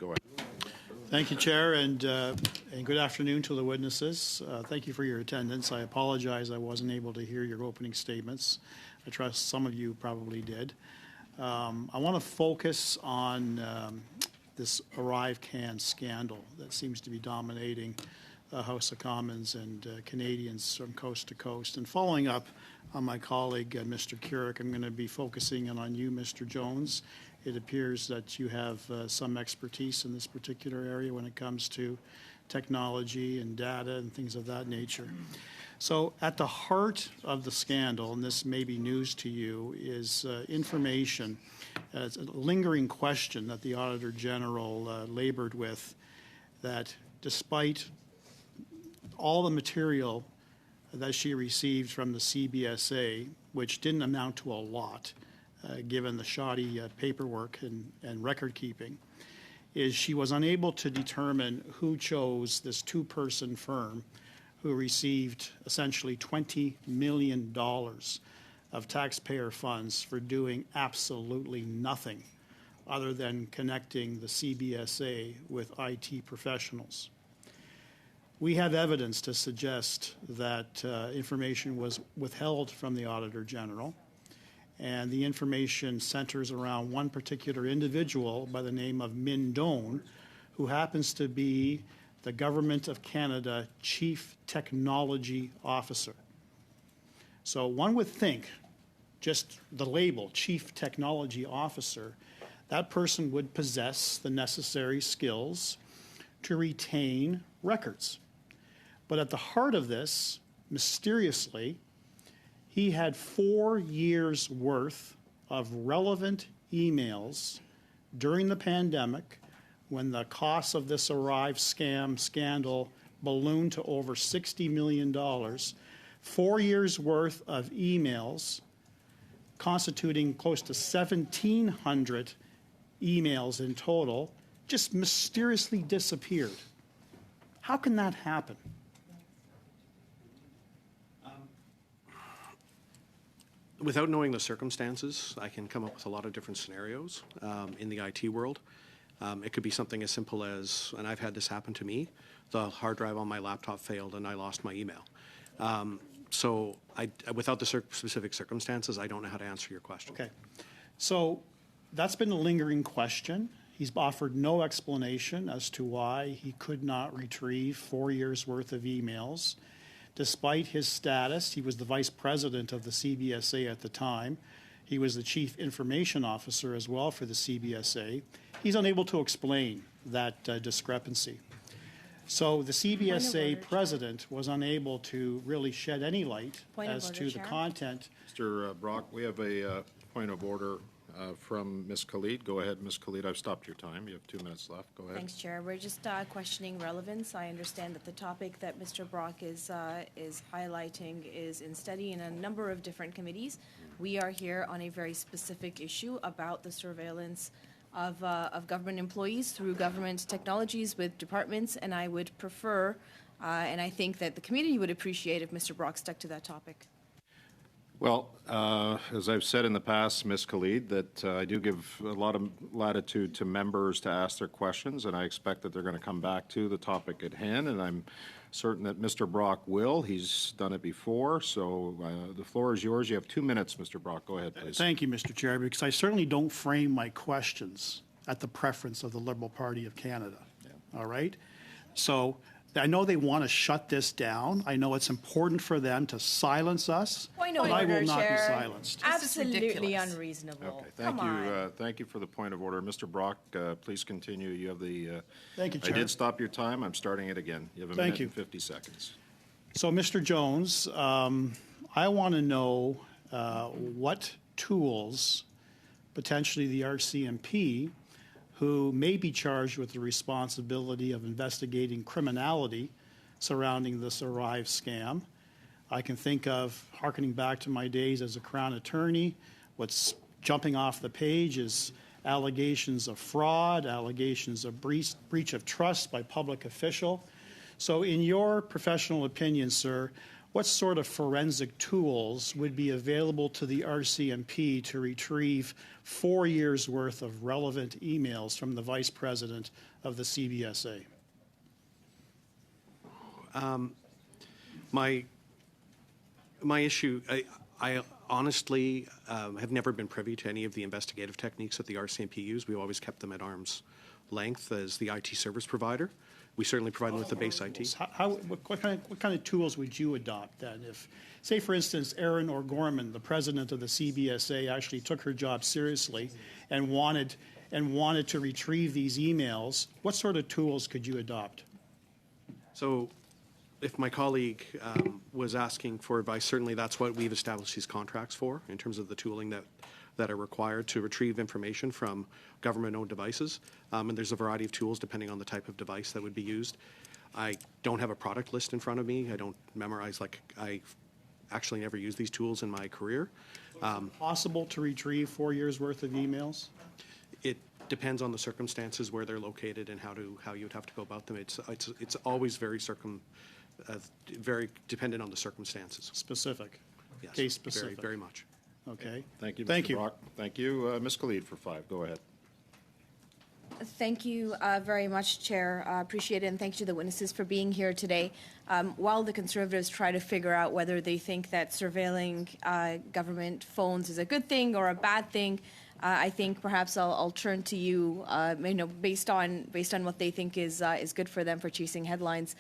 Go ahead. Thank you, Chair, and good afternoon to the witnesses. Thank you for your attendance. I apologize I wasn't able to hear your opening statements. I trust some of you probably did. I want to focus on this ArriveCan scandal that seems to be dominating the House of Commons and Canadians from coast to coast. And following up on my colleague, Mr. Keurig, I'm going to be focusing in on you, Mr. Jones. It appears that you have some expertise in this particular area when it comes to technology and data and things of that nature. So at the heart of the scandal, and this may be news to you, is information. It's a lingering question that the Auditor General labored with, that despite all the material that she received from the CBSA, which didn't amount to a lot, given the shoddy paperwork and record keeping, is she was unable to determine who chose this two-person firm who received essentially $20 million of taxpayer funds for doing absolutely nothing other than connecting the CBSA with IT professionals. We have evidence to suggest that information was withheld from the Auditor General, and the information centers around one particular individual by the name of Min Doan, who happens to be the Government of Canada Chief Technology Officer. So one would think, just the label, Chief Technology Officer, that person would possess the necessary skills to retain records. But at the heart of this, mysteriously, he had 4 years' worth of relevant emails during the pandemic when the cost of this ArriveScam scandal ballooned to over $60 million, 4 years' worth of emails constituting close to 1,700 emails in total just mysteriously disappeared. How can that happen? Without knowing the circumstances, I can come up with a lot of different scenarios in the IT world. It could be something as simple as, and I've had this happen to me, the hard drive on my laptop failed and I lost my email. So without the specific circumstances, I don't know how to answer your question. Okay. So that's been a lingering question. He's offered no explanation as to why he could not retrieve 4 years' worth of emails. Despite his status, he was the vice president of the CBSA at the time. He was the chief information officer as well for the CBSA. He's unable to explain that discrepancy. So the CBSA president was unable to really shed any light as to the content. Mr. Brock, we have a point of order from Ms. Khalid. Go ahead, Ms. Khalid. I've stopped your time. You have 2 minutes left. Go ahead. Thanks, Chair. We're just questioning relevance. I understand that the topic that Mr. Brock is highlighting is in study in a number of different committees. We are here on a very specific issue about the surveillance of government employees through government technologies with departments, and I would prefer, and I think that the community would appreciate if Mr. Brock stuck to that topic. Well, as I've said in the past, Ms. Khalid, that I do give a lot of latitude to members to ask their questions, and I expect that they're going to come back to the topic at hand, and I'm certain that Mr. Brock will. He's done it before, so the floor is yours. You have 2 minutes, Mr. Brock. Go ahead, please. Thank you, Mr. Chair, because I certainly don't frame my questions at the preference of the Liberal Party of Canada. Yeah. All right? So I know they want to shut this down. I know it's important for them to silence us, but I will not be silenced. Absolutely unreasonable. Okay, thank you for the point of order. Mr. Brock, please continue. You have the... Thank you, Chair. I did stop your time. I'm starting it again. You have a minute and 50 seconds. So, Mr. Jones, I want to know what tools potentially the RCMP, who may be charged with the responsibility of investigating criminality surrounding this ArriveScam. I can think of, hearkening back to my days as a Crown attorney, what's jumping off the page is allegations of fraud, allegations of breach of trust by public official. So in your professional opinion, sir, what sort of forensic tools would be available to the RCMP to retrieve 4 years' worth of relevant emails from the Vice President of the CBSA? My issue, I honestly have never been privy to any of the investigative techniques that the RCMP use. We've always kept them at arm's length as the IT service provider. We certainly provide them with the base IT. What kind of tools would you adopt then? If, say, for instance, Erin O'Gorman, the president of the CBSA, actually took her job seriously and wanted to retrieve these emails, what sort of tools could you adopt? So if my colleague was asking for advice, certainly that's what we've established these contracts for in terms of the tooling that are required to retrieve information from government-owned devices. And there's a variety of tools depending on the type of device that would be used. I don't have a product list in front of me. I don't memorize, I actually never used these tools in my career. Possible to retrieve 4 years' worth of emails? It depends on the circumstances where they're located and how you would have to go about them. It's always very dependent on the circumstances. Specific, Yes, case specific. very much. Okay. Thank you, Thank Mr. you. Brock. Thank you. Ms. Khalid for 5. Go ahead. Thank you very much, Chair. Appreciate it, and thank you to the witnesses for being here today. While the Conservatives try to figure out whether they think that surveilling government phones is a good thing or a bad thing, I think perhaps I'll turn to you, based on what they think is good for them for chasing headlines.